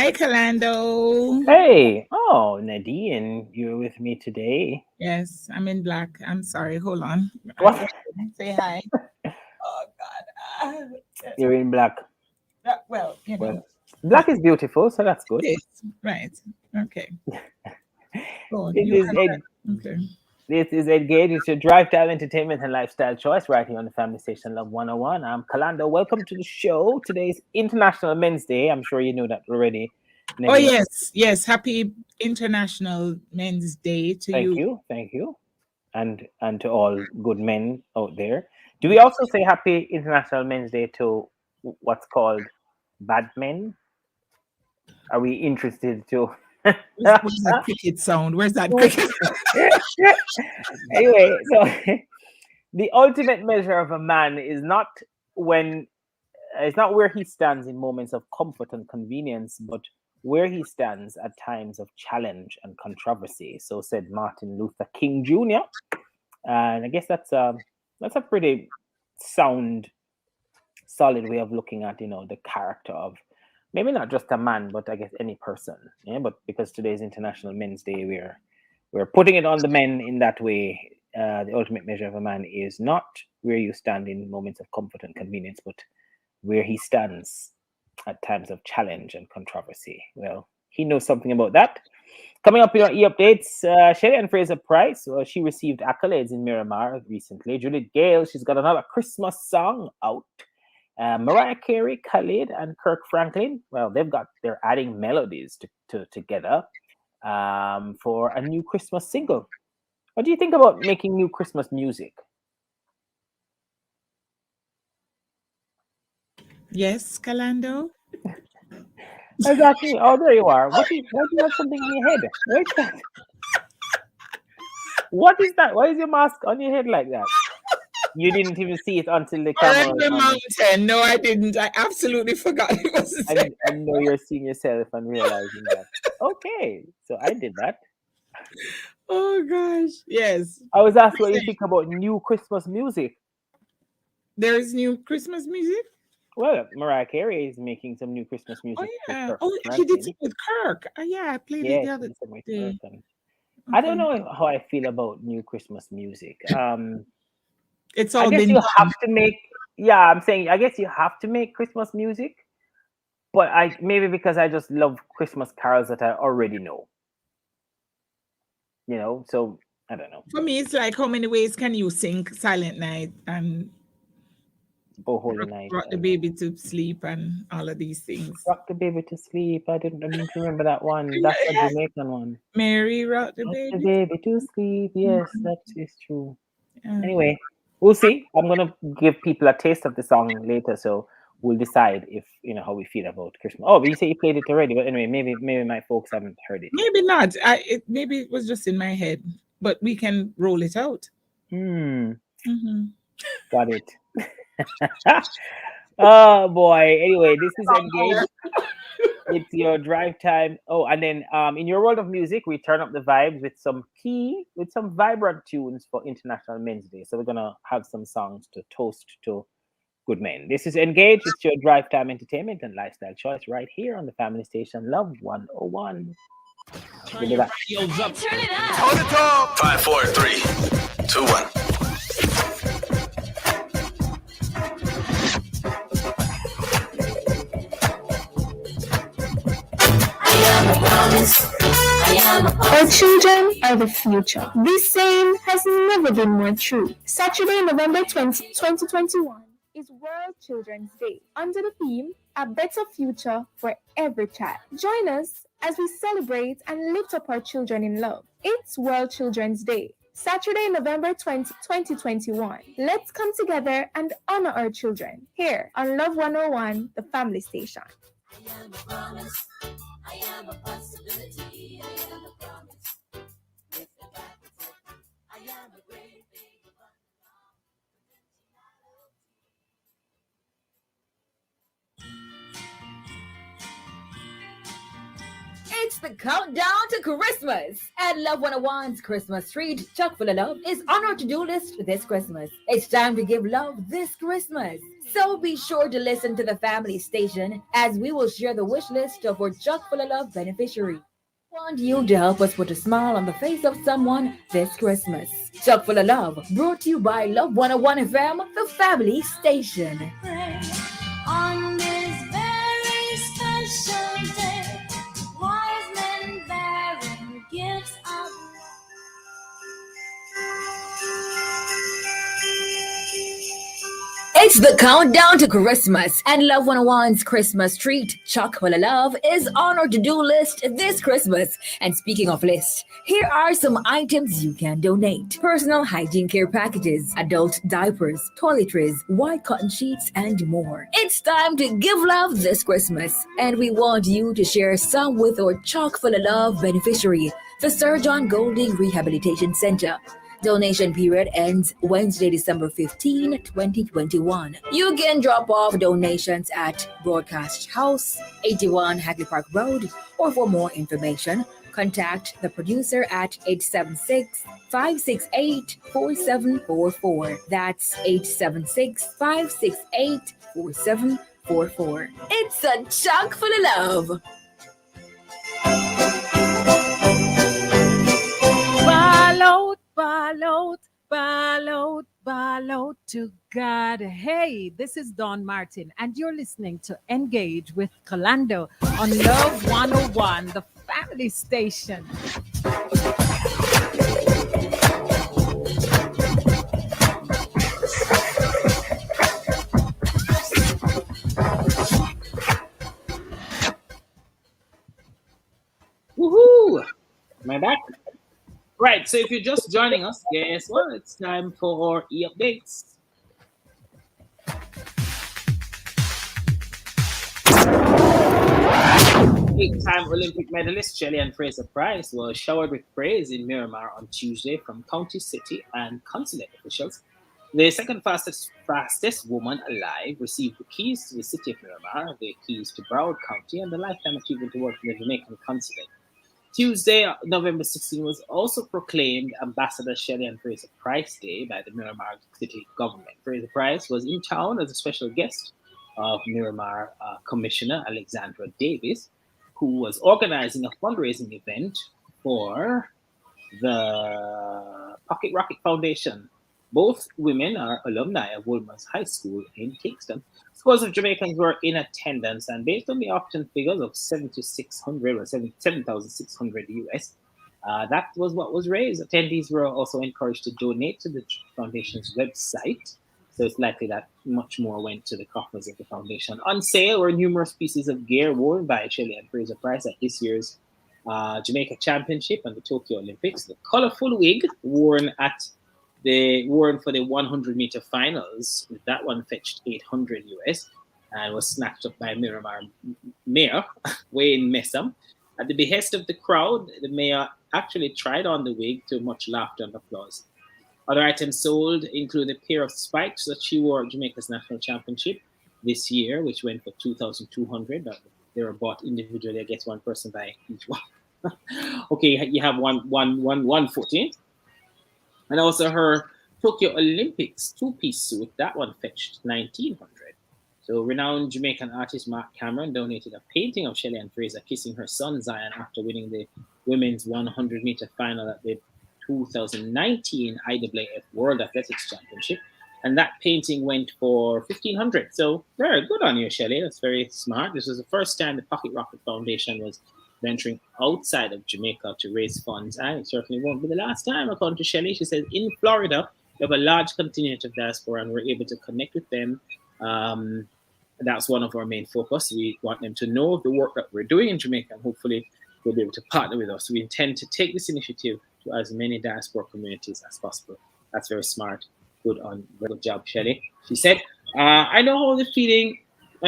Hi, Kalando. Hey, Nadine, you're with me today. Yes, I'm in black. I'm sorry. Hold on. I What? forgot to say hi. Oh God. Yes. You're in black. Well, Well, yeah, black is beautiful, so that's good. it is. Right. Okay. Oh, This you is can. Ed, Okay. this is Engage. It's your drive time entertainment and lifestyle choice right here on the Family Station Love 101. I'm Kalando. Welcome to the show. Today's International Men's Day. I'm sure you know that already, Oh Nadine. yes, yes. Happy International Men's Day to Thank you. you, thank you, and to all good men out there. Do we also say Happy International Men's Day to what's called bad men? Are we interested to? Where's that cricket sound? Where's that cricket? Anyway, so the ultimate measure of a man is not when it's not where he stands in moments of comfort and convenience, but where he stands at times of challenge and controversy. So said Martin Luther King Jr. And I guess that's a pretty sound, solid way of looking at the character of maybe not just a man, but I guess any person. Yeah, but because today is International Men's Day, we're putting it on the men in that way. The ultimate measure of a man is not where you stand in moments of comfort and convenience, but where he stands at times of challenge and controversy. Well, he knows something about that. Coming up in our e-updates, Shelley and Fraser Price. Well, she received accolades in Miramar recently. Judith Gale, she's got another Christmas song out. Mariah Carey, Khalid, and Kirk Franklin. Well, they're adding melodies together for a new Christmas single. What do you think about making new Christmas music? Yes, Kalando. Exactly. Oh, there you are. Why do you have something on your head? What is that? What is that? Why is your mask on your head like that? You didn't even see it until the Or on camera was the on it. mountain. No, I didn't. I absolutely forgot it was the same. I know you're seeing yourself and realizing that. Okay, so I did that. Oh gosh. Yes. I was asked what you think about new Christmas music. There is new Christmas music. Well, Mariah Carey is making some new Christmas Oh music with yeah. Kirk Oh, she did it Franklin. with Kirk. Oh, yeah, I played it Yeah, the she other did some with Kirk. day. And I don't Okay. know how I feel about new Christmas music. It's I all guess been you have done. to make. Yeah, I'm saying. I guess you have to make Christmas music, but I maybe because I just love Christmas carols that I already know. So I don't know. For me, it's like how many ways can you sing Silent Night and Oh, Holy Night rock the and baby to sleep and all of these things. Rock the Baby to Sleep. I didn't remember that one. That's a Yeah. Jamaican one. Mary rock the Rock the baby. baby to sleep. Yes, that is true. Yeah. Anyway, we'll see. I'm gonna give people a taste of the song later, so we'll decide if how we feel about Christmas. Oh, but you say you played it already, but anyway, maybe my folks haven't heard it yet. Maybe not. Maybe it was just in my head, but we can roll it out. Hmm, Hmm. got it. Oh boy. Anyway, this is Engage. It's your drive time. Oh, and then in your world of music, we turn up the vibes with some vibrant tunes for International Men's Day. So we're gonna have some songs to toast to good men. This is Engage. It's your drive time entertainment and lifestyle choice right here on the family station Love 101. We'll be back. Radios up. Turn it up. Turn it up. 5, 4, 3, 2, 1. Our children are the future. This saying has never been more true. Saturday, November 2021 is World Children's Day under the theme A Better Future for Every Child. Join us as we celebrate and lift up our children in love. It's World Children's Day. Saturday, November 2021. Let's come together and honor our children here on Love 101, the family station. I am a promise. I am a possibility. I am a promise. With the capital P. I am a great big It's the countdown to Christmas. And Love 101's Christmas treat, chock full of love, is on our to-do list this Christmas. It's time to give love this Christmas. So be sure to listen to the family station as we will share the wish list of our chock full of love beneficiary. Want you to help us put a smile on the face of someone this Christmas. Chock full of love, brought to you by Love 101 FM, the family station. On this very special day, wise men bearing gifts of It's the countdown to Christmas, and Love 101's Christmas treat, chock full of love, is on our to-do list this Christmas. And speaking of list, here are some items you can donate. Personal hygiene care packages, adult diapers, toiletries, white cotton sheets, and more. It's time to give love this Christmas, and we want you to share some with our chock full of love beneficiary, the Sir John Golding Rehabilitation Center. Donation period ends Wednesday, December 15, 2021. You can drop off donations at Broadcast House, 81 Hagley Park Road, or for more information, contact the producer at 876-568-4744. That's 876-568-4744. It's a chock full of love. Ball out to God. Hey, this is Dawn Martin, and you're listening to Engage with Kalando on Love 101, the family station. Woohoo! Am I back? Right, so if you're just joining us, guess what? It's time for e-updates. Eight-time Olympic medalist Shelley-Ann Fraser-Pryce was showered with praise in Miramar on Tuesday from county, city, and consulate officials. The second fastest woman alive received the keys to the city of Miramar, the keys to Broward County, and the Lifetime Achievement Award from the Jamaican consulate. Tuesday, November 16, was also proclaimed Ambassador Shelley-Ann Fraser-Pryce Day by the Miramar City government. Fraser-Pryce was in town as a special guest of Miramar Commissioner Alexandra Davis, who was organizing a fundraising event for the Pocket Rocket Foundation. Both women are alumni of Wolmer's High School in Kingston. Scores of Jamaicans were in attendance, and based on the auction figures of 7,600 or 7,600 US, that was what was raised. Attendees were also encouraged to donate to the foundation's website, so it's likely that much more went to the coffers of the foundation. On sale were numerous pieces of gear worn by Shelley-Ann Fraser-Pryce at this year's Jamaica Championship and the Tokyo Olympics. The colorful wig worn for the 100-meter finals, that one fetched 800 US and was snatched up by Miramar Mayor Wayne Messam. At the behest of the crowd, the mayor actually tried on the wig to much laughter and applause. Other items sold include a pair of spikes that she wore at Jamaica's national championship this year, which went for 2,200. They were bought individually. I guess one person by each one. Okay, you have one footing. And also her Tokyo Olympics two-piece suit, that one fetched 1,900. So renowned Jamaican artist Mark Cameron donated a painting of Shelley-Ann Fraser kissing her son Zion after winning the women's 100-meter final at the 2019 IAAF World Athletics Championship. And that painting went for 1,500. So very good on you, Shelley. That's very smart. This was the first time the Pocket Rocket Foundation was venturing outside of Jamaica to raise funds, and it certainly won't be the last time. According to Shelley, she says in Florida we have a large contingent of diaspora and we're able to connect with them. That's one of our main focus. We want them to know of the work that we're doing in Jamaica, and hopefully they'll be able to partner with us. We intend to take this initiative to as many diaspora communities as possible. That's very smart. Good job, Shelley. She said, I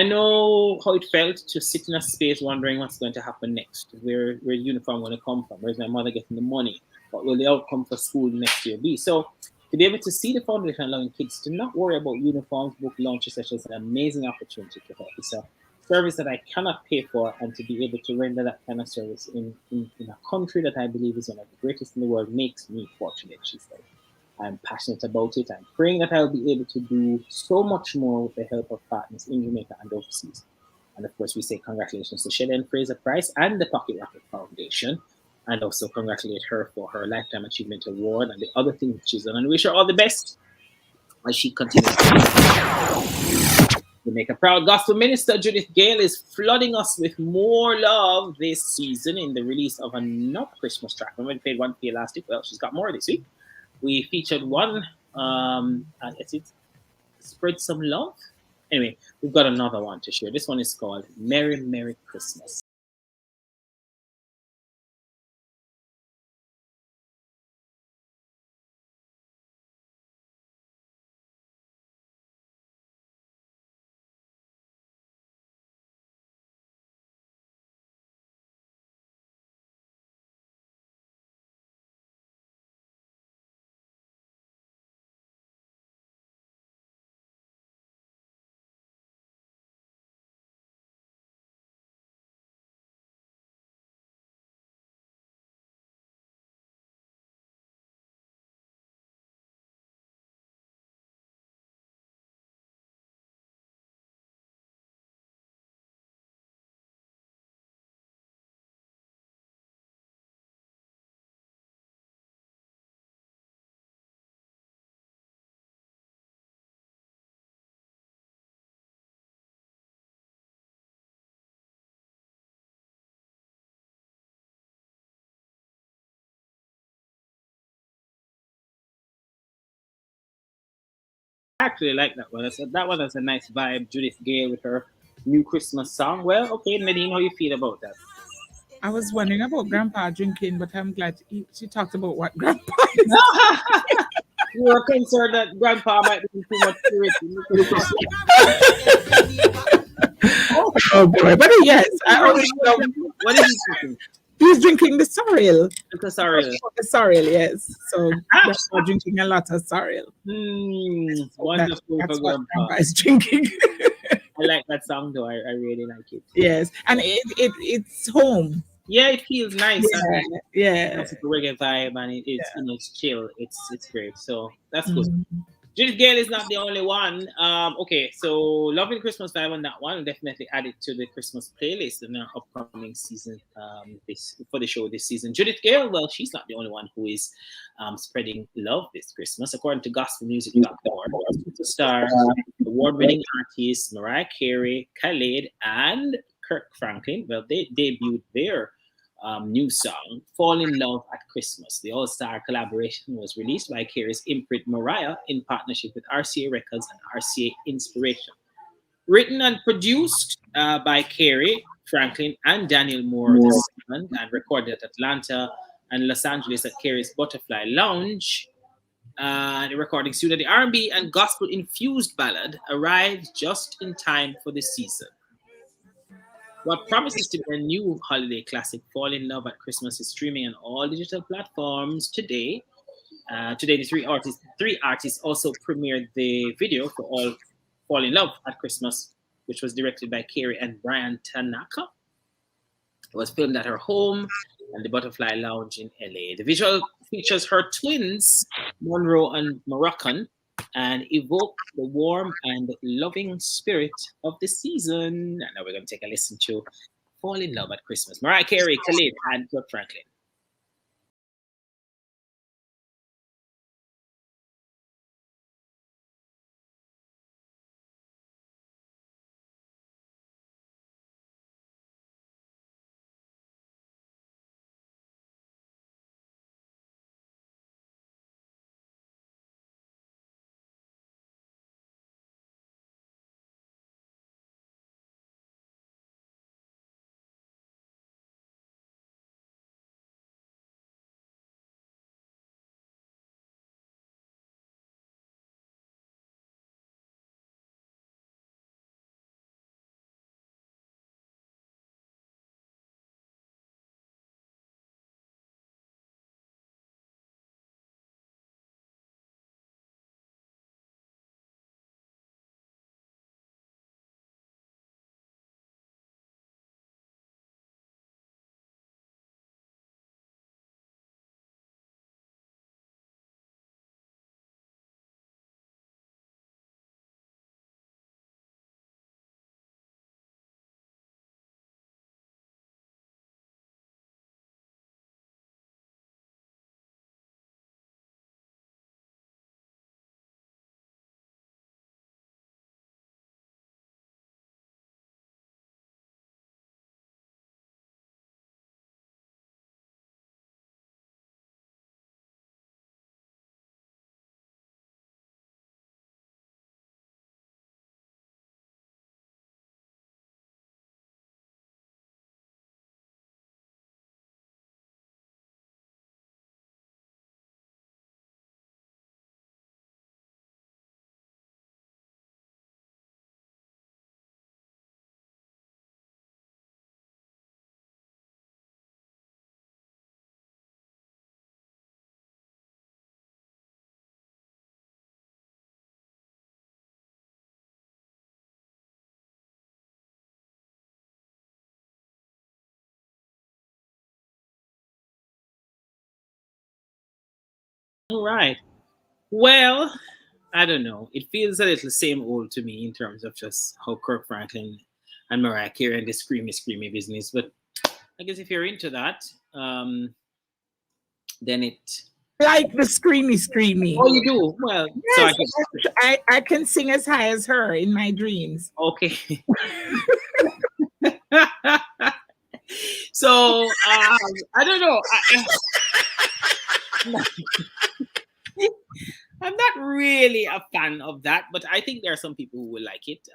know how it felt to sit in a space wondering what's going to happen next. Where uniform going to come from? Where's my mother getting the money? What will the outcome for school next year be? So to be able to see the foundation allowing kids to not worry about uniforms, book launches, such as an amazing opportunity to help. It's service that I cannot pay for, and to be able to render that kind of service in a country that I believe is one of the greatest in the world makes me fortunate, she said. I'm passionate about it. I'm praying that I'll be able to do so much more with the help of partners in Jamaica and overseas. And of course, we say congratulations to Shelley and Fraser Price and the Pocket Rocket Foundation, and also congratulate her for her Lifetime Achievement Award and the other things that she's done, and wish her all the best as she continues to make a proud. Gospel minister Judith Gale is flooding us with more love this season in the release of another Christmas track. We played one for you last week. Well, she's got more this week. We featured one, I guess it's Spread Some Love. Anyway, we've got another one to share. This one is called Merry Merry Christmas. I actually like that one. I said that one has a nice vibe. Judith Gale with her new Christmas song. Well, okay, Nadine, how you feel about that? I was wondering about Grandpa drinking, but I'm glad she talked about what Grandpa is. You were concerned that Grandpa might be too much spirit. Oh boy, but yes, I always love. What is he drinking? He's drinking the sorrel. It's a sorrel. The sorrel, yes. So Grandpa drinking a lot of sorrel. Wonderful That's for what Grandpa. Grandpa is drinking. I like that song though. I really like it. Yes, and it's home. Yeah, it feels nice. Yeah. It's a reggae vibe, and it's chill. It's great. So that's good. Mm-hmm. Judith Gale is not the only one. Okay, so loving Christmas vibe on that one. I'll definitely add it to the Christmas playlist in our upcoming season. For the show this season. Judith Gale, well, she's not the only one who is spreading love this Christmas. According to GospelMusic.org, superstar, award-winning artists Mariah Carey, Khalid, and Kirk Franklin, well, they debuted their new song, Fall in Love at Christmas. The all-star collaboration was released by Carey's imprint Mariah in partnership with RCA Records and RCA Inspiration. Written and produced by Carey, Franklin, and Daniel Moore II, and recorded at Atlanta and Los Angeles at Carey's Butterfly Lounge. The recording studio, the R&B and gospel-infused ballad arrived just in time for the season. What promises to be a new holiday classic, Fall in Love at Christmas, is streaming on all digital platforms today. Today, the three artists also premiered the video for All Fall in Love at Christmas, which was directed by Carey and Brian Tanaka. It was filmed at her home and the Butterfly Lounge in LA. The visual features her twins, Monroe and Moroccan, and evoke the warm and loving spirit of the season. And now we're going to take a listen to Fall in Love at Christmas. Mariah Carey, Khalid, and Kirk Franklin. All right. Well, I don't know. It feels a little same old to me in terms of just how Kirk Franklin and Mariah Carey and the screamy business. But I guess if you're into that, then it. Like the screamy. Oh, you do? Well, so I Yes, guess. I can sing as high as her in my dreams. Okay. So I don't know. I'm not really a fan of that, but I think there are some people who will like it.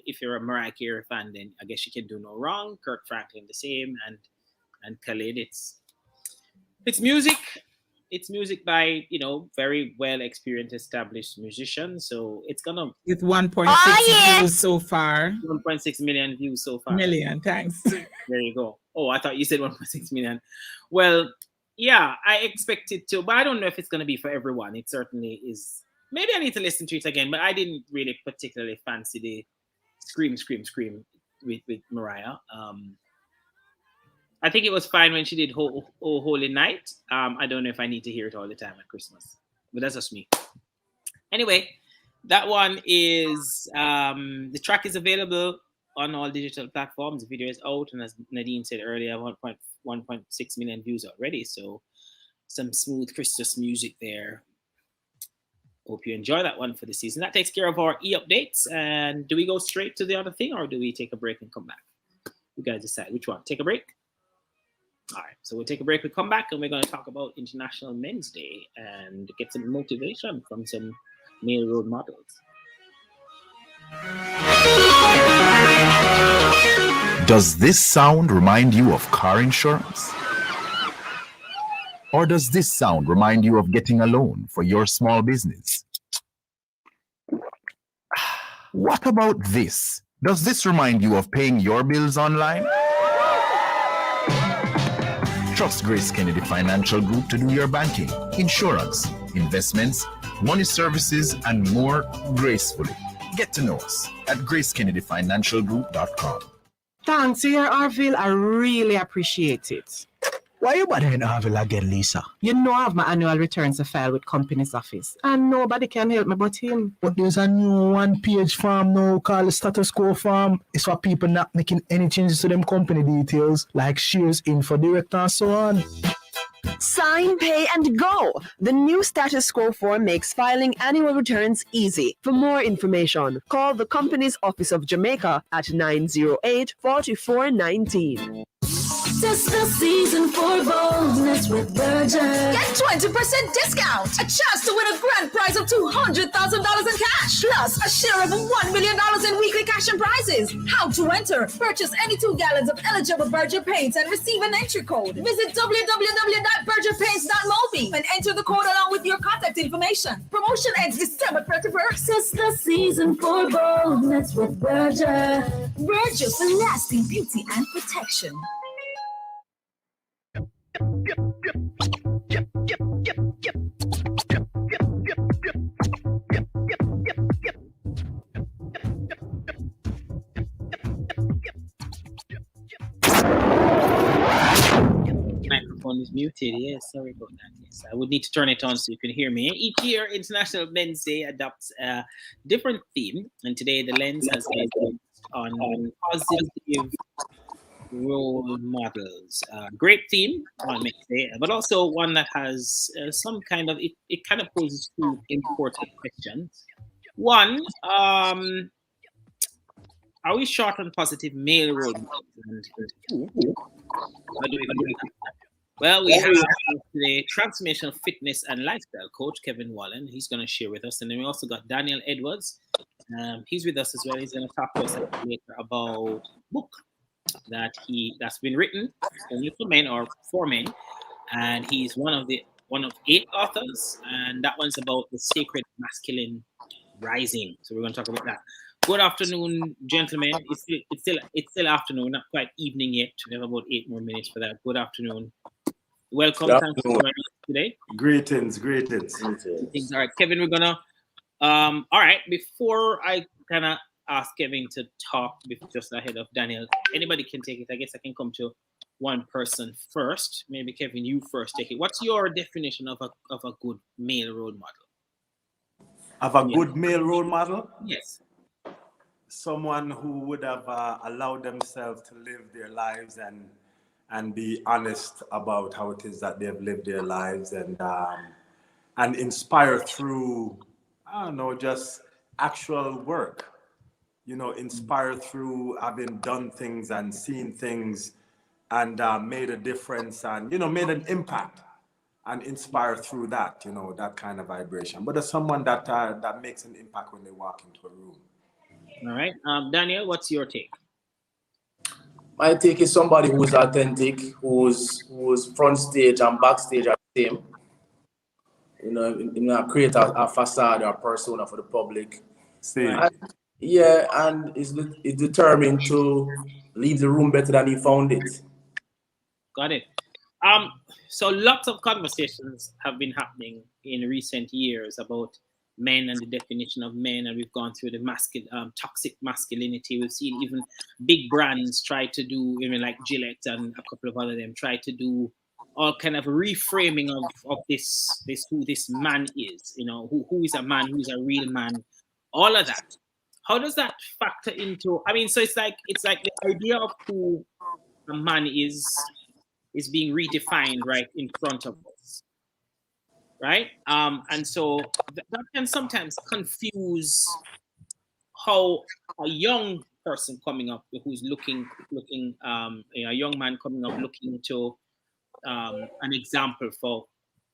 If you're a Mariah Carey fan, then I guess you can do no wrong. Kirk Franklin the same, and Khalid. It's music. It's music by very well experienced, established musicians. So it's gonna With 1.6 views so far. 1.6 million views so far. Million, thanks. There you go. Oh, I thought you said 1.6 million. Well, yeah, I expect it to, but I don't know if it's going to be for everyone. It certainly is. Maybe I need to listen to it again, but I didn't really particularly fancy the scream with Mariah. I think it was fine when she did Holy Night. I don't know if I need to hear it all the time at Christmas, but that's just me. Anyway, that one is the track is available on all digital platforms. The video is out, and as Nadine said earlier, 1.6 million views already. So some smooth Christmas music there. Hope you enjoy that one for the season. That takes care of our updates. And do we go straight to the other thing, or do we take a break and come back? You guys decide which one. Take a break. All right, so we'll take a break. We come back, and we're going to talk about International Men's Day and get some motivation from some male role models. Does this sound remind you of car insurance? Or does this sound remind you of getting a loan for your small business? What about this? Does this remind you of paying your bills online? Trust Grace Kennedy Financial Group to do your banking, insurance, investments, money services, and more gracefully. Get to know us at gracekennedyfinancialgroup.com. Thanks, here, Arville. I really appreciate it. Why you bothering Arville again, Lisa? You know I have my annual returns to file with Companies Office, and nobody can help me but him. But there's a new one-page form now called the status quo form. It's for people not making any changes to them company details, like shares, info, director, and so on. Sign, pay, and go! The new status quo form makes filing annual returns easy. For more information, call the Company's Office of Jamaica at 908-4419. Tis the season for boldness with Virgin. Get 20% discount. A chance to win a grand prize of $200,000 in cash. Plus a share of $1 million in weekly cash and prizes. How to enter? Purchase any 2 gallons of eligible Virgin paints and receive an entry code. Visit www.virginpaints.mobi and enter the code along with your contact information. Promotion ends December 31st. Tis the season for boldness with Virgin. Virgin for lasting beauty and protection. Microphone is muted. Yes, sorry about that. Yes, I would need to turn it on so you can hear me. Each year, International Men's Day adopts a different theme, and today the lens has been on positive role models. Great theme on Men's Day, but also one that has some kind of it kind of poses 2 important questions. One, are we short on positive male role models? And 2, how do we do it? Well, we have today transformational fitness and lifestyle coach Kevin Wallen. He's going to share with us, and then we also got Daniel Edwards. He's with us as well. He's going to talk to us later about a book that's been written only for men or for men, and he's one of 8 authors, and that one's about the sacred masculine rising. So we're going to talk about that. Good afternoon, gentlemen. It's still afternoon, not quite evening yet. We have about 8 more minutes for that. Good afternoon. Welcome. Thank you for joining us today. Greetings. All right, Kevin. We're gonna. All right. Before I kind of ask Kevin to talk, just ahead of Daniel, anybody can take it. I guess I can come to one person first. Maybe Kevin, you first take it. What's your definition of a good male role model? Of a good male role model? Yes. Someone who would have allowed themselves to live their lives and be honest about how it is that they've lived their lives and inspire through, I don't know, just actual work. You know, inspire through having done things and seen things and made a difference and, you know, made an impact and inspire through that, you know, that kind of vibration. But there's someone that makes an impact when they walk into a room. All right. Daniel, what's your take? My take is somebody who's authentic, who's front stage and backstage are the same. You know, create a facade or a persona for the public. And, and is determined to leave the room better than he found it. Got it. So lots of conversations have been happening in recent years about men and the definition of men, and we've gone through the toxic masculinity. We've seen even big brands try to do, like Gillette and a couple of other them, try to do all kind of reframing of this who this man is, who is a man, who is a real man, all of that. How does that factor into? I mean, so it's like the idea of who a man is being redefined right in front of us, right? And so that can sometimes confuse how a young person coming up who's looking, a young man coming up looking to an example for,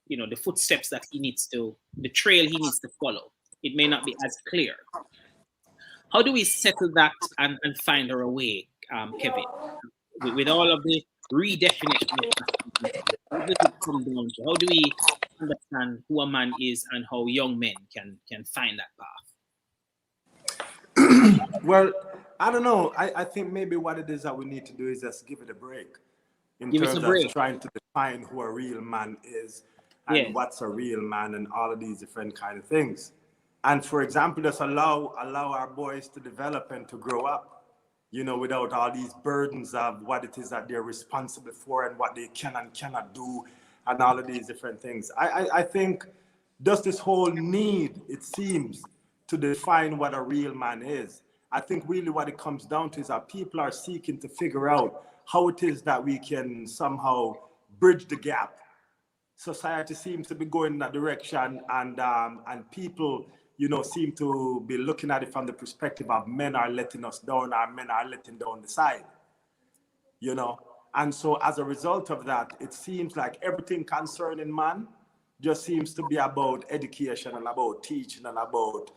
the footsteps that he needs to, the trail he needs to follow. It may not be as clear. How do we settle that and find our way, Kevin, with all of the redefinition? How does it come down to? How do we understand who a man is and how young men can find that path? Well, I don't know. I think maybe what it is that we need to do is just give it a break in terms of trying to define who a real man is and what's a real man and all of these different kind of things. And for example, just allow our boys to develop and to grow up, without all these burdens of what it is that they're responsible for and what they can and cannot do and all of these different things. I think just this whole need, it seems, to define what a real man is. I think really what it comes down to is that people are seeking to figure out how it is that we can somehow bridge the gap. Society seems to be going in that direction, and people, seem to be looking at it from the perspective of men are letting us down, or men are letting down the side, And so as a result of that, it seems like everything concerning man just seems to be about education and about teaching and about,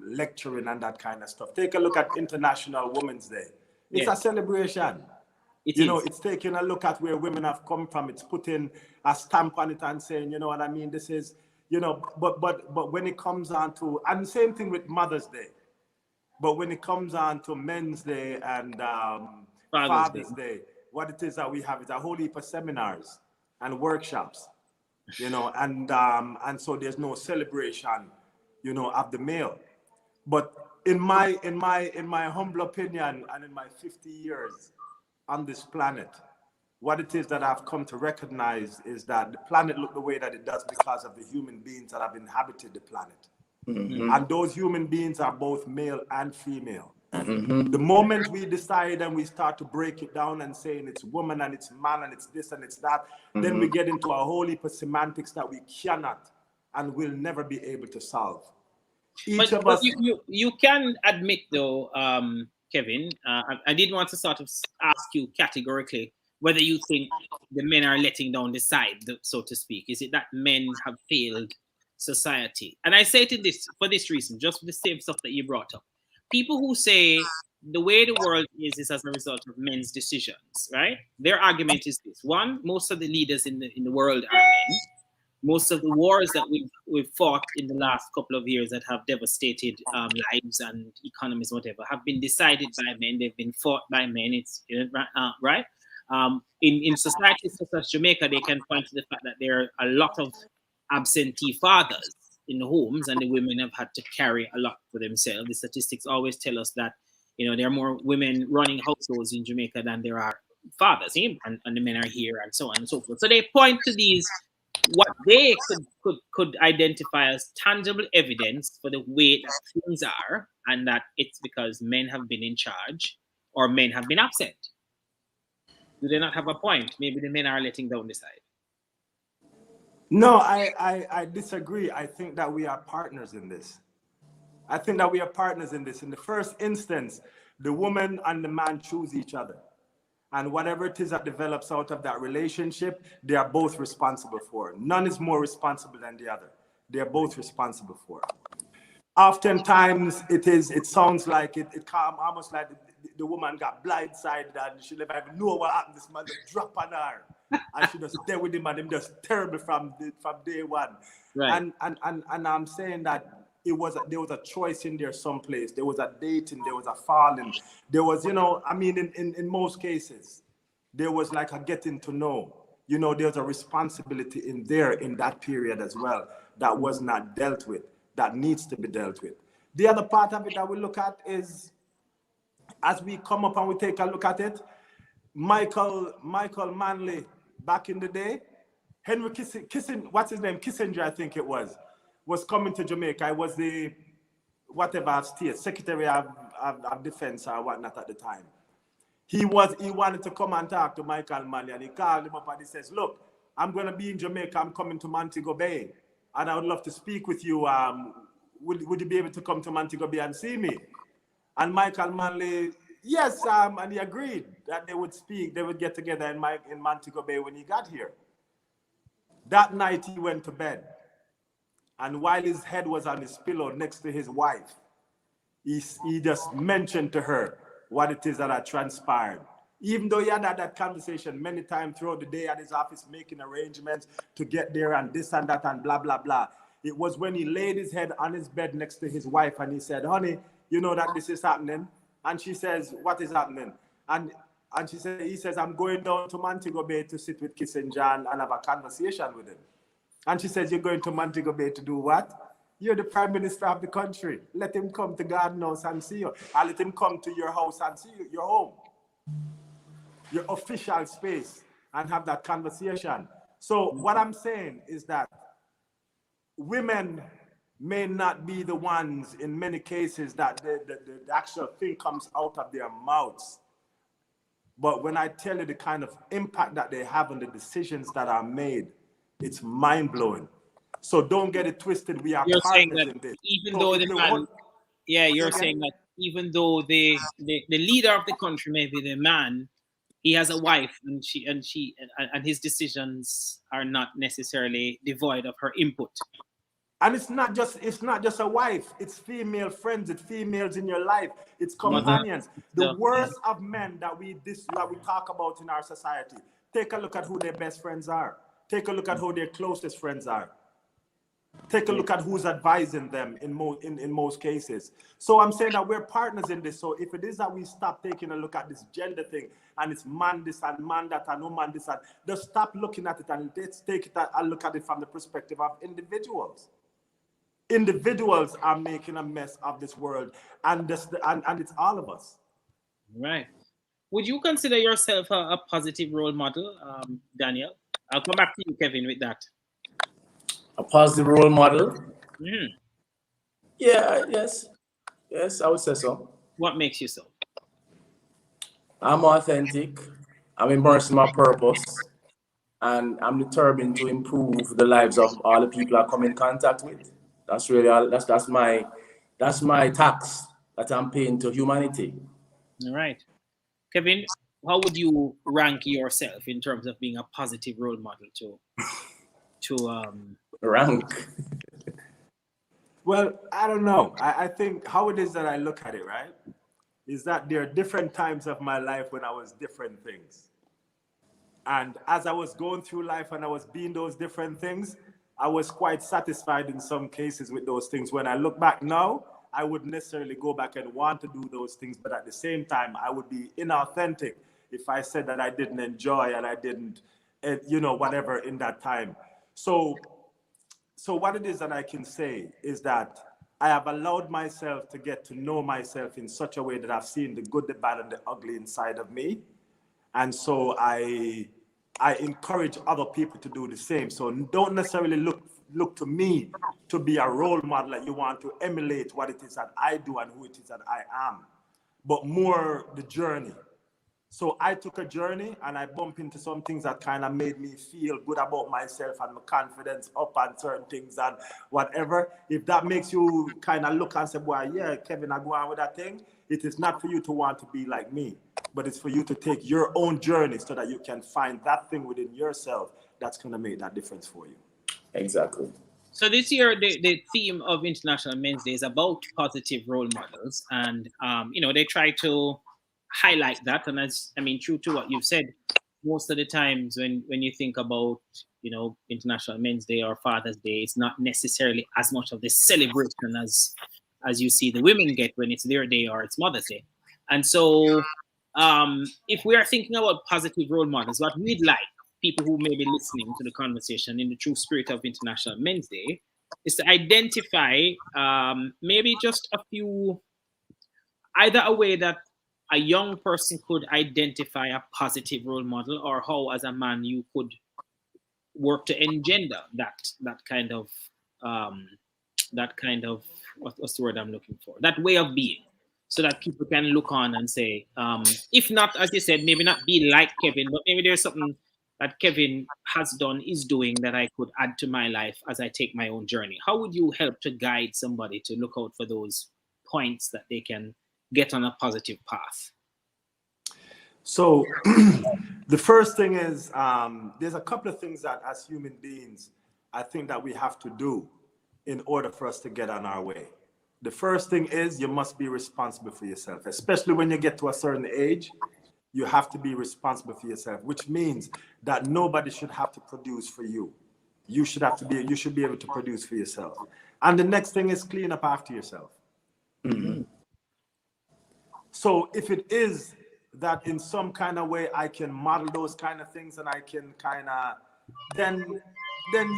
lecturing and that kind of stuff. Take a look at International Women's Day. It's a celebration. It's taking a look at where women have come from. It's putting a stamp on it and saying, you know what I mean? This is, but when it comes on to, and the same thing with Mother's Day, but when it comes on to Men's Day and Father's Day, what it is that we have is a whole heap of seminars and workshops, and so there's no celebration, of the male. But in my humble opinion, and in my 50 years on this planet, what it is that I've come to recognize is that the planet look the way that it does because of the human beings that have inhabited the planet. Mm-hmm. And those human beings are both male and female. Mm-hmm. The moment we decide and we start to break it down and saying it's woman and it's man and it's this and it's that, then we get into a whole heap of semantics that we cannot and will never be able to solve. Each of us. You can admit though, Kevin, I did want to sort of ask you categorically whether you think the men are letting down the side, so to speak. Is it that men have failed society? And I say it for this reason, just for the same stuff that you brought up. People who say the way the world is as a result of men's decisions, right? Their argument is this. One, most of the leaders in the world are men. Most of the wars that we've fought in the last couple of years that have devastated lives and economies, whatever, have been decided by men. They've been fought by men. It's right. In societies such as Jamaica, they can point to the fact that there are a lot of absentee fathers in the homes, and the women have had to carry a lot for themselves. The statistics always tell us that there are more women running households in Jamaica than there are fathers, and the men are here, and so on and so forth. So they point to these, what they could identify as tangible evidence for the way that things are, and that it's because men have been in charge or men have been absent. Do they not have a point? Maybe the men are letting down the side. No, I disagree. I think that we are partners in this. I think that we are partners in this. In the first instance, the woman and the man choose each other. And whatever it is that develops out of that relationship, they are both responsible for. None is more responsible than the other. They are both responsible for. Oftentimes, it sounds like it almost like the woman got blindsided and she never even know what happened. This man just drop on her. And she just stay with him and him just terrible from day one. Right. And I'm saying that there was a choice in there someplace. There was a dating, there was a falling. There was, in most cases, there was like a getting to know. There's a responsibility in there in that period as well that was not dealt with, that needs to be dealt with. The other part of it that we look at is, as we come up and we take a look at it, Michael Manley, back in the day, Henry Kissinger, I think it was coming to Jamaica. I was the state secretary of defense or whatnot at the time. He wanted to come and talk to Michael Manley, and he called him up and he says, "Look, I'm going to be in Jamaica. I'm coming to Montego Bay, and I would love to speak with you. Would you be able to come to Montego Bay and see me?" And Michael Manley, yes, and he agreed that they would speak. They would get together in Montego Bay when he got here. That night he went to bed. And while his head was on his pillow next to his wife, he just mentioned to her what it is that had transpired. Even though he had that conversation many times throughout the day at his office, making arrangements to get there and this and that and blah, blah, blah. It was when he laid his head on his bed next to his wife and he said, "Honey, you know that this is happening?" And she says, "What is happening?" And he says, "I'm going down to Montego Bay to sit with Kissinger and have a conversation with him." And she says, "You're going to Montego Bay to do what? You're the prime minister of the country. Let him come to Garden House and see you. Or let him come to your house and see you, your home, your official space, and have that conversation." So what I'm saying is that women may not be the ones in many cases that the actual thing comes out of their mouths. But when I tell you the kind of impact that they have on the decisions that are made, it's mind-blowing. So don't get it twisted. We are partners in this. Even though the man, you're saying that even though the leader of the country may be the man, he has a wife, and his decisions are not necessarily devoid of her input. And it's not just a wife. It's female friends. It's females in your life. It's companions. The worst of men that we talk about in our society. Take a look at who their best friends are. Take a look at who their closest friends are. Take a look at who's advising them in most cases. So I'm saying that we're partners in this. So if it is that we stop taking a look at this gender thing and it's man this and man that and woman this and just stop looking at it and let's take it and look at it from the perspective of individuals. Individuals are making a mess of this world, and it's all of us. Right. Would you consider yourself a positive role model, Daniel? I'll come back to you, Kevin, with that. A positive role model? Mm. Yeah, yes, I would say so. What makes you so? I'm authentic. I'm immersed in my purpose, and I'm determined to improve the lives of all the people I come in contact with. That's really that's my tax that I'm paying to humanity. All right, Kevin, how would you rank yourself in terms of being a positive role model to rank? Well, I don't know. I think how it is that I look at it, right, is that there are different times of my life when I was different things. And as I was going through life and I was being those different things, I was quite satisfied in some cases with those things. When I look back now, I wouldn't necessarily go back and want to do those things, but at the same time, I would be inauthentic if I said that I didn't enjoy and I didn't, whatever in that time. So what it is that I can say is that I have allowed myself to get to know myself in such a way that I've seen the good, the bad, and the ugly inside of me. And so I encourage other people to do the same. So don't necessarily look to me to be a role model that you want to emulate what it is that I do and who it is that I am, but more the journey. So I took a journey and I bumped into some things that kind of made me feel good about myself and my confidence up on certain things and whatever. If that makes you kind of look and say, boy, yeah, Kevin, I go on with that thing. It is not for you to want to be like me, but it's for you to take your own journey so that you can find that thing within yourself that's going to make that difference for you. Exactly. So this year, the theme of International Men's Day is about positive role models, and they try to highlight that. And true to what you've said, most of the times when you think about International Men's Day or Father's Day, it's not necessarily as much of the celebration as you see the women get when it's their day or it's Mother's Day. And so, if we are thinking about positive role models, what we'd like people who may be listening to the conversation in the true spirit of International Men's Day is to identify maybe just a few, either a way that a young person could identify a positive role model, or how as a man you could work to engender that kind of what's the word I'm looking for, that way of being, so that people can look on and say, if not, as you said, maybe not be like Kevin, but maybe there's something that Kevin has done, is doing, that I could add to my life as I take my own journey. How would you help to guide somebody to look out for those points that they can get on a positive path? So the first thing is, there's a couple of things that as human beings, I think that we have to do in order for us to get on our way. The first thing is you must be responsible for yourself, especially when you get to a certain age. You have to be responsible for yourself, which means that nobody should have to produce for you. You should be able to produce for yourself. And the next thing is clean up after yourself. Mm-hmm. So if it is that in some kind of way I can model those kind of things and I can kind of, then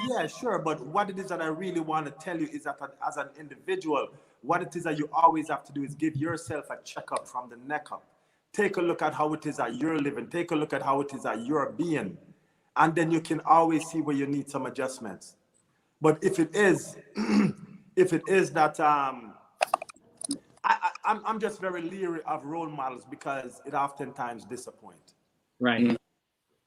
yeah, sure. But what it is that I really want to tell you is that as an individual, what it is that you always have to do is give yourself a checkup from the neck up. Take a look at how it is that you're living. Take a look at how it is that you're being. And then you can always see where you need some adjustments. But if it is, that I'm just very leery of role models because it oftentimes disappoints. Right.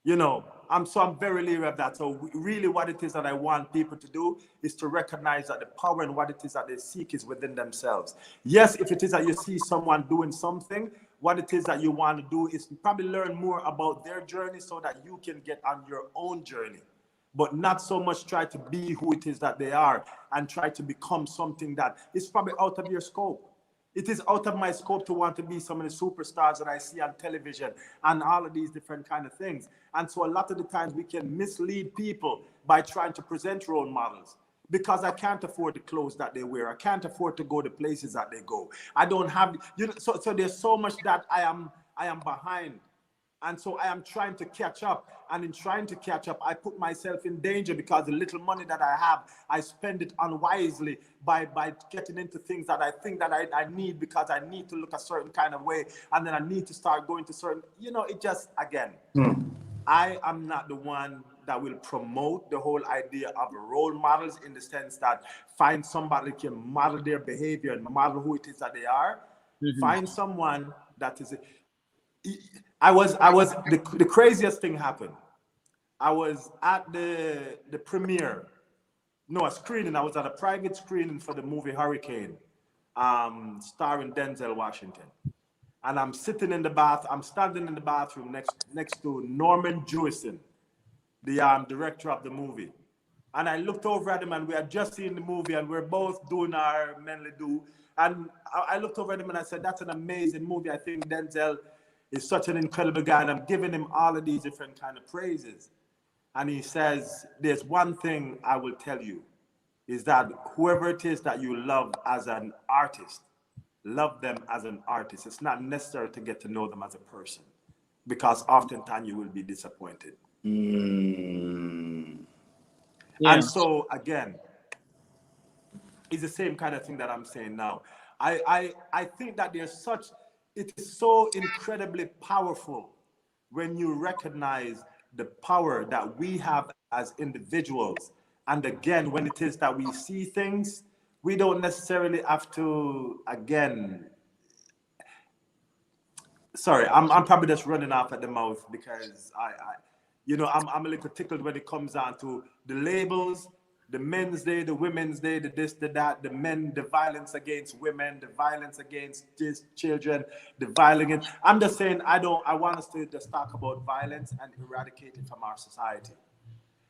Mm-hmm. I'm very leery of that. So really what it is that I want people to do is to recognize that the power and what it is that they seek is within themselves. Yes, if it is that you see someone doing something, what it is that you want to do is probably learn more about their journey so that you can get on your own journey, but not so much try to be who it is that they are and try to become something that is probably out of your scope. It is out of my scope to want to be some of the superstars that I see on television and all of these different kind of things. And so a lot of the times we can mislead people by trying to present role models because I can't afford the clothes that they wear. I can't afford to go to places that they go. I don't have, so there's so much that I am behind. And so I am trying to catch up. And in trying to catch up, I put myself in danger because the little money that I have, I spend it unwisely by getting into things that I think that I need because I need to look a certain kind of way. And then I need to start going to certain, it just, again, I am not the one that will promote the whole idea of role models in the sense that find somebody who can model their behavior and model who it is that they are. Mm-hmm. Find someone that is... the craziest thing happened. I was at the premiere, a screening. I was at a private screening for the movie Hurricane, starring Denzel Washington. And I'm standing in the bathroom next to Norman Jewison, the director of the movie. And I looked over at him and we had just seen the movie and we're both doing our manly do. And I looked over at him and I said, that's an amazing movie. I think Denzel is such an incredible guy, and I'm giving him all of these different kind of praises. And he says, there's one thing I will tell you, is that whoever it is that you love as an artist, love them as an artist. It's not necessary to get to know them as a person, because oftentimes you will be disappointed. Yeah. And so, again, it's the same kind of thing that I'm saying now. I think that it is so incredibly powerful when you recognize the power that we have as individuals. And again, when it is that we see things, we don't necessarily have to, again, sorry, I'm probably just running off at the mouth because I'm a little tickled when it comes down to the labels, the men's day, the women's day, the this, the that, the violence against women, the violence against children, the violence. I'm just saying, I want us to just talk about violence and eradicate it from our society.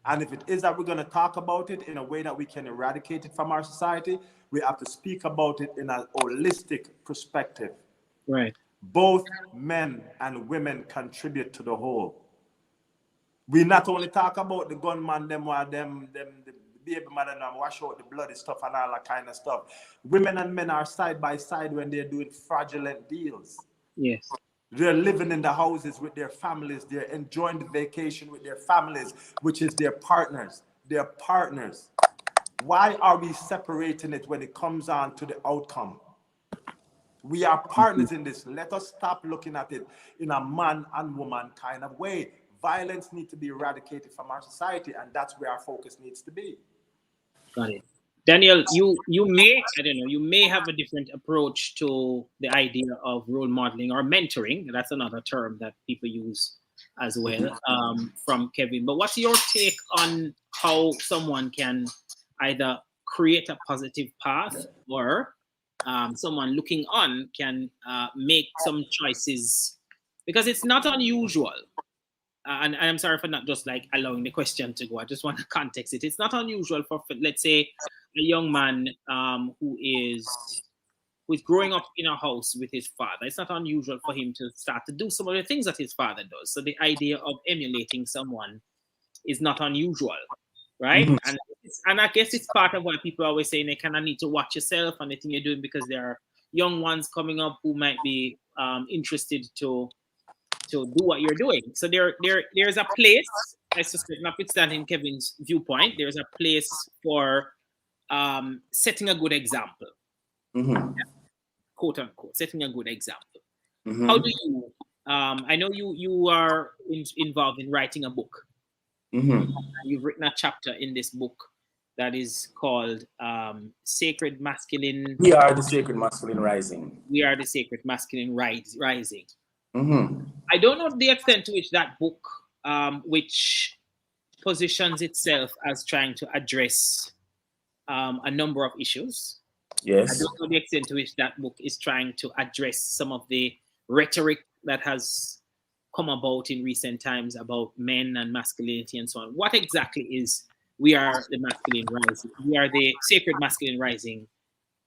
And if it is that we're going to talk about it in a way that we can eradicate it from our society, we have to speak about it in a holistic perspective. Right. Both men and women contribute to the whole. We not only talk about the gunman, the baby mother, and wash out the bloody stuff and all that kind of stuff. Women and men are side by side when they're doing fraudulent deals. Yes. They're living in the houses with their families. They're enjoying the vacation with their families, which is their partners. They're partners. Why are we separating it when it comes on to the outcome? We are partners in this. Let us stop looking at it in a man and woman kind of way. Violence needs to be eradicated from our society, and that's where our focus needs to be. Got it. Daniel, you may, I don't know, you may have a different approach to the idea of role modeling or mentoring. That's another term that people use as well, from Kevin. But what's your take on how someone can either create a positive path or someone looking on can make some choices? Because it's not unusual. And I'm sorry for not just like allowing the question to go. I just want to context it. It's not unusual for let's say, a young man who is growing up in a house with his father. It's not unusual for him to start to do some of the things that his father does. So the idea of emulating someone is not unusual, right? Mm-hmm. And I guess it's part of why people are always saying they kind of need to watch yourself and the thing you're doing, because there are young ones coming up who might be interested to do what you're doing. So there's a place, I suspect, notwithstanding Kevin's viewpoint, there's a place for setting a good example. Mm-hmm. Quote unquote, setting a good example. Mm-hmm. How do you, I know you are involved in writing a book. Mm-hmm. You've written a chapter in this book that is called Sacred Masculine. We are the Sacred Masculine Rising. We are the Sacred Masculine Rising. Mm-hmm. I don't know the extent to which that book, which positions itself as trying to address a number of issues. Yes. I don't know the extent to which that book is trying to address some of the rhetoric that has come about in recent times about men and masculinity and so on. What exactly is We Are the Masculine Rising? We Are the Sacred Masculine Rising.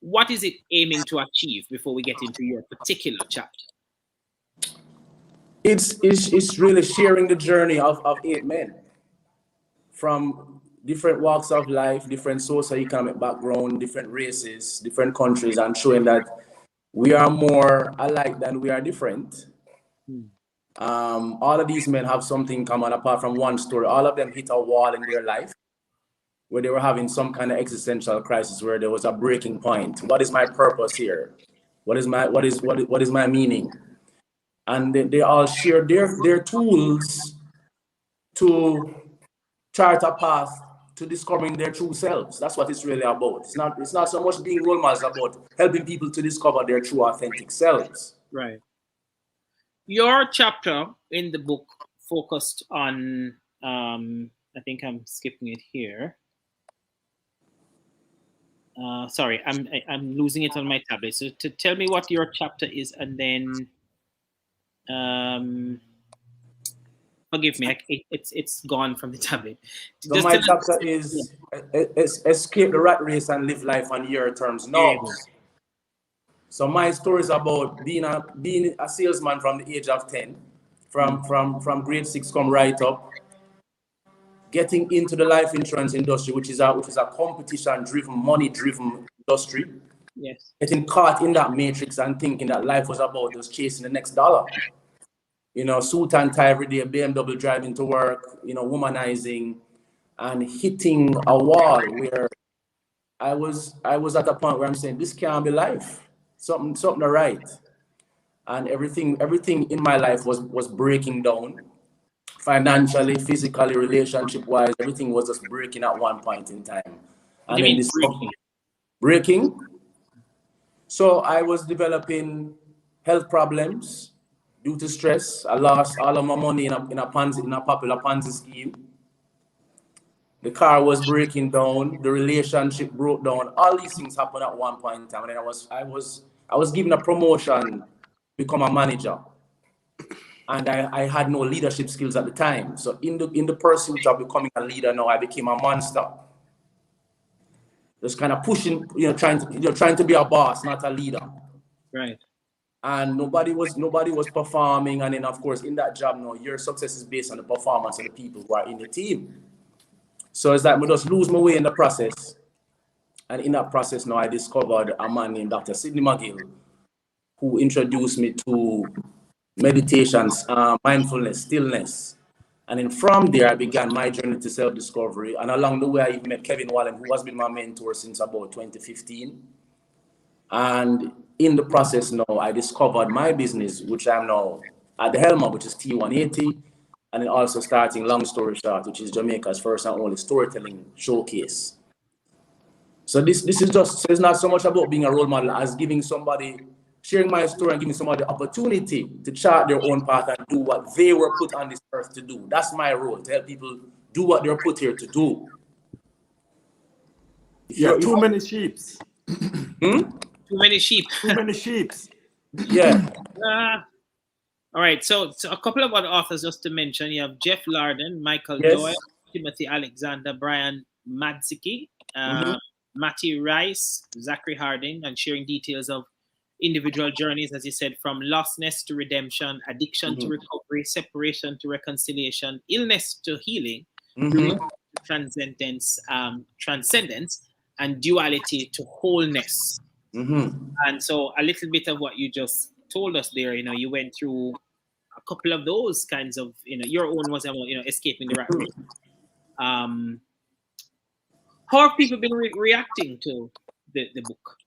What is it aiming to achieve before we get into your particular chapter? It's really sharing the journey of 8 men from different walks of life, different socioeconomic background, different races, different countries, and showing that we are more alike than we are different. All of these men have something common apart from one story. All of them hit a wall in their life where they were having some kind of existential crisis, where there was a breaking point. What is my purpose here? What is my meaning? And they all share their tools to chart a path to discovering their true selves. That's what it's really about. It's not so much being role models, about helping people to discover their true authentic selves. Right. Your chapter in the book focused on, I think I'm skipping it here. Sorry, I'm losing it on my tablet. So to tell me what your chapter is, and then forgive me, it's gone from the tablet. So my chapter is escape the rat race and live life on your terms now. So my story is about being a salesman from the age of 10, from grade 6 come right up, getting into the life insurance industry, which is a competition-driven, money-driven industry. Yes. Getting caught in that matrix and thinking that life was about just chasing the next dollar. You know, suit and tie every day, BMW driving to work, you know, womanizing, and hitting a wall where I was at a point where I'm saying, this can't be life. Something right. and everything in my life was breaking down, financially, physically, relationship wise. Everything was just breaking at one point in time. What do you mean breaking? Breaking. So I was developing health problems due to stress. I lost all of my money in a popular Ponzi scheme. The car was breaking down. The relationship broke down. All these things happened at one point in time. And then I was given a promotion to become a manager, and I had no leadership skills at the time. So in the pursuit of becoming a leader, now I became a monster. Just kind of pushing, trying to be a boss, not a leader. Right. And nobody was performing. And then of course in that job now, your success is based on the performance of the people who are in the team. So it's like I just lose my way in the process. And in that process now I discovered a man named Dr. Sidney McGill, who introduced me to meditations, mindfulness, stillness. And then from there, I began my journey to self-discovery. And along the way, I met Kevin Wallen, who has been my mentor since about 2015. And in the process now, I discovered my business, which I'm now at the helm of, which is T180. And then also starting Long Story Short, which is Jamaica's first and only storytelling showcase. So this is just, so it's not so much about being a role model as sharing my story and giving somebody the opportunity to chart their own path and do what they were put on this earth to do. That's my role, to help people do what they're put here to do. Yeah, too many sheep. Too many sheep. Too many sheep. Yeah. All right. So a couple of other authors just to mention. You have Jeff Larden, Michael Yes. Doyle, Timothy Alexander, Brian Madzicki, Matty Rice, Zachary Harding, and sharing details of individual journeys, as you said, from lostness to redemption, addiction to recovery, separation to reconciliation, illness to healing, transcendence, and duality to wholeness. And so a little bit of what you just told us there, you went through a couple of those kinds of, your own was about, escaping the rat race. How have people been reacting to the book?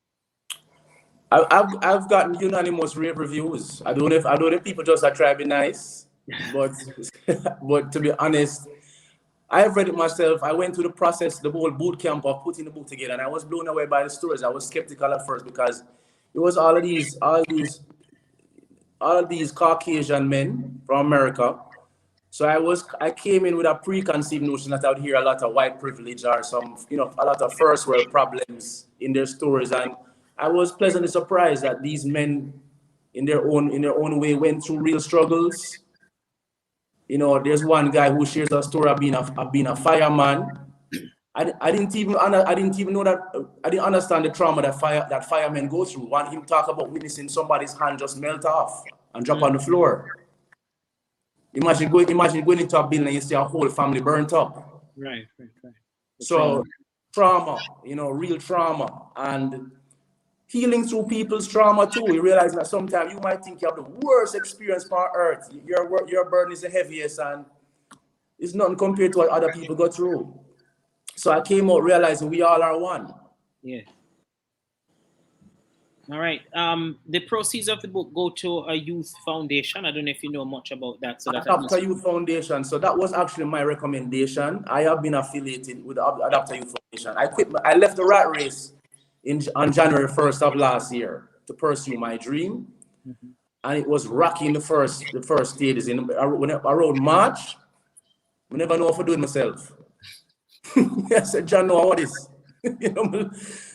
I've gotten unanimous rave reviews. I don't know if people just are trying to be nice, but but to be honest, I've read it myself. I went through the process, the whole boot camp of putting the book together, and I was blown away by the stories. I was skeptical at first because it was all of these Caucasian men from America. So I came in with a preconceived notion that I would hear a lot of white privilege or some, a lot of first world problems in their stories, and I was pleasantly surprised that these men, in their own way, went through real struggles. There's one guy who shares a story of being a fireman. I didn't even know that. I didn't understand the trauma that firemen go through. Him talk about witnessing somebody's hand just melt off and drop on the floor. Imagine going into a building and you see a whole family burnt up. Right. So trauma, real trauma, and healing through people's trauma too. We realize that sometimes you might think you have the worst experience on earth. Your burden is the heaviest, and it's nothing compared to what other people go through. So I came out realizing we all are one. Yeah. All right. The proceeds of the book go to a youth foundation. I don't know if you know much about that. So Adapter Youth Foundation. So that was actually my recommendation. I have been affiliated with the Adapter Youth Foundation. I left the rat race on January 1st of last year to pursue my dream. And it was rocky in the first stages. Around March, I never know what to do with myself. I said, John, no, what is?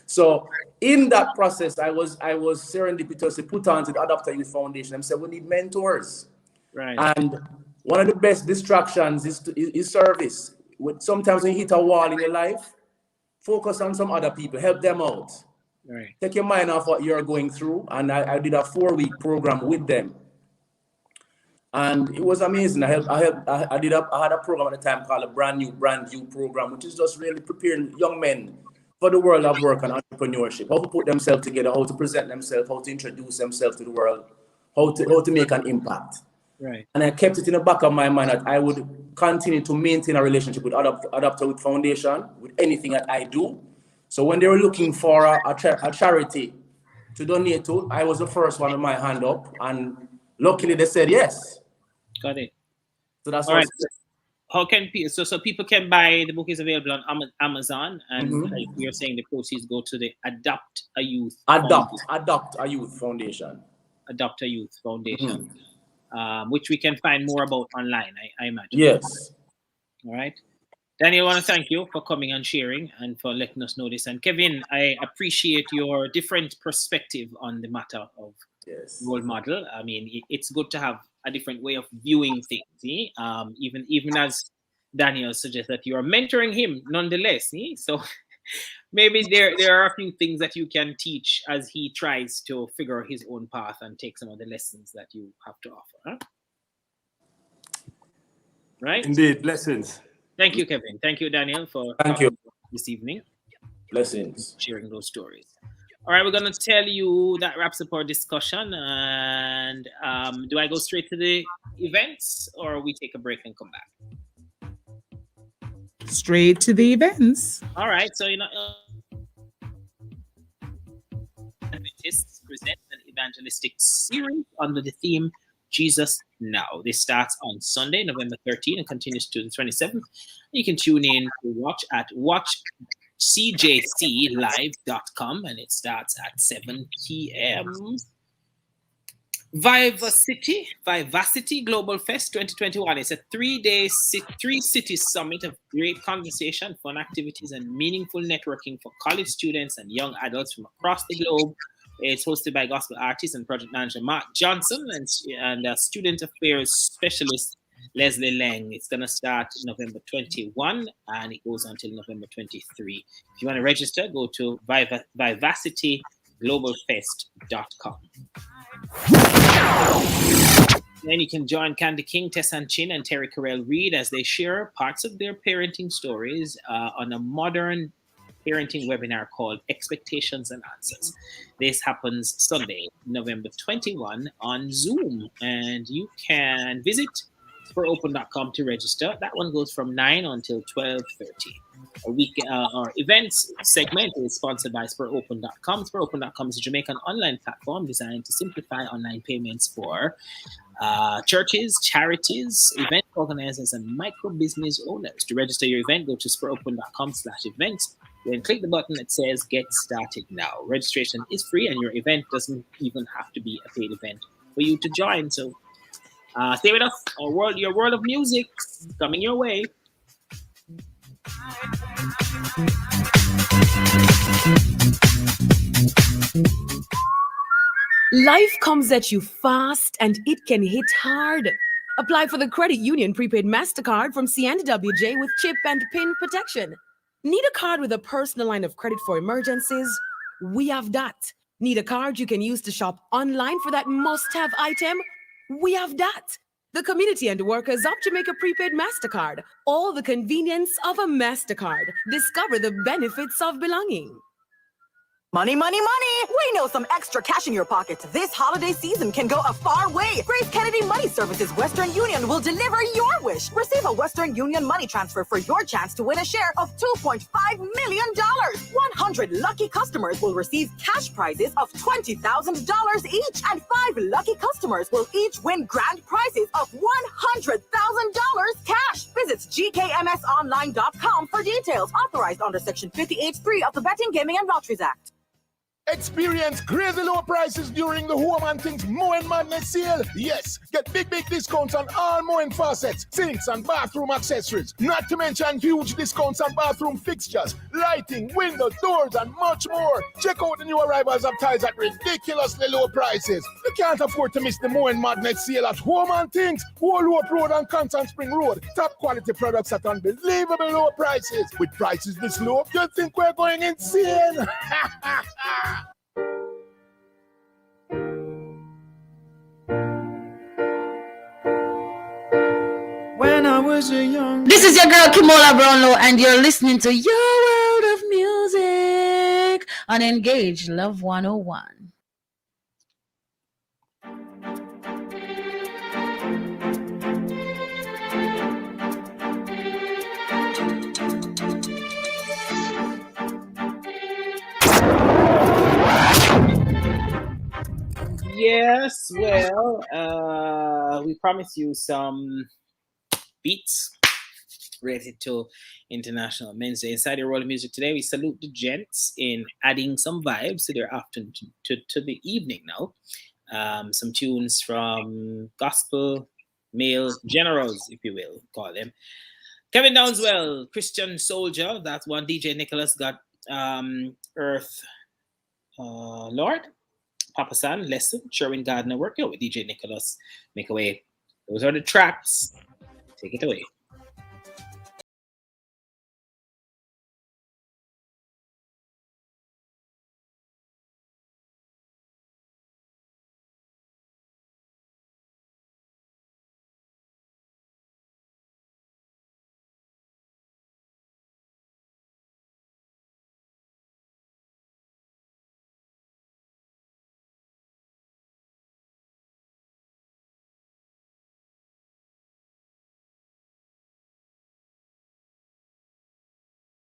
So in that process, I was serendipitously put on to the Adapter Youth Foundation and said, we need mentors. Right. And one of the best distractions is service. Sometimes when you hit a wall in your life, focus on some other people, help them out. Right. Take your mind off what you're going through. And I did a 4-week program with them. And it was amazing. I had a program at the time called a brand new program, which is just really preparing young men for the world of work and entrepreneurship, how to put themselves together, how to present themselves, how to introduce themselves to the world, how to make an impact. Right. And I kept it in the back of my mind that I would continue to maintain a relationship with Adapter Youth Foundation with anything that I do. So when they were looking for a charity to donate to. I was the first one with my hand up, and luckily they said yes. Got it. So that's all what. Right. How can people? So people can buy the book is available on Amazon, and like you're saying the proceeds go to the Adopt a Youth Adopt a Youth Foundation. Adopt a Youth Foundation, which we can find more about online. I imagine. Yes. All right. Daniel, I want to thank you for coming and sharing and for letting us know this. And Kevin, I appreciate your different perspective on the matter of role model. I mean, it's good to have a different way of viewing things. Even as Daniel suggests that you are mentoring him nonetheless. So maybe there are a few things that you can teach as he tries to figure his own path and take some of the lessons that you have to offer. Huh? Right? Indeed, blessings. Thank you, Kevin. Thank you, Daniel, for this evening. Blessings. Sharing those stories. All right, we're going to tell you that wraps up our discussion. And do I go straight to the events or we take a break and come back? Straight to the events. All right, so Adventists present an evangelistic series under the theme Jesus Now. This starts on Sunday, November 13th, and continues to the 27th. You can tune in to watch at watchcjclive.com, and it starts at 7 p.m. Vivacity Global Fest 2021. It's a 3-day, 3-city summit of great conversation, fun activities, and meaningful networking for college students and young adults from across the globe. It's hosted by gospel artist and project manager Mark Johnson and student affairs specialist Leslie Lang. It's going to start November 21 and it goes until November 23. If you want to register, go to vivacityglobalfest.com. Then you can join Candy King, Tessan Chin, and Terry Carell Reed as they share parts of their parenting stories on a modern parenting webinar called Expectations and Answers. This happens Sunday, November 21 on Zoom, and you can visit SpurOpen.com to register. That one goes from 9 until 12:30. Our events segment is sponsored by SpurOpen.com. SpurOpen.com is a Jamaican online platform designed to simplify online payments for churches, charities, event organizers, and micro business owners. To register your event, go to SpurOpen.com/events. Then click the button that says Get Started Now. Registration is free, and your event doesn't even have to be a paid event for you to join. So stay with us. Your world of music coming your way. Life comes at you fast and it can hit hard. Apply for the Credit Union Prepaid MasterCard from C&WJ with chip and PIN protection. Need a card with a personal line of credit for emergencies? We have that. Need a card you can use to shop online for that must-have item? We have that. The community and workers of Jamaica Prepaid MasterCard. All the convenience of a MasterCard. Discover the benefits of belonging. Money, money, money! We know some extra cash in your pocket this holiday season can go a far way. Grace Kennedy Money Services Western Union will deliver your wish. Receive a Western Union money transfer for your chance to win a share of $2.5 million. 100 lucky customers will receive cash prizes of $20,000 each, and 5 lucky customers will each win grand prizes of $100,000 cash. Visit gkmsonline.com for details. Authorized under Section 58(3) of the Betting, Gaming, and Lotteries Act. Experience crazy low prices during the Home and Things Mowing Madness sale. Yes, get big discounts on all mowing faucets, sinks, and bathroom accessories. Not to mention huge discounts on bathroom fixtures, lighting, windows, doors, and much more. Check out the new arrivals of tiles at ridiculously low prices. You can't afford to miss the Mowing Madness sale at Home and Things, Woolworth Road and Constant Spring Road. Top quality products at unbelievable low prices. With prices this low, you think we're going insane? When I was a young... This is your girl Kimola Brownlow, and you're listening to Your World of Music on Engage Love 101. Yes, well, we promised you some beats related to International Men's Day. Inside the Royal Music today, we salute the gents in adding some vibes to their afternoon to the evening now. Some tunes from gospel male generals, if you will call them. Kevin Downswell, Christian Soldier. That's one. DJ Nicholas got Earth Lord. Papa San, Lesson, Sherwin Gardner, working with DJ Nicholas. Make away. Those are the tracks. Take it away.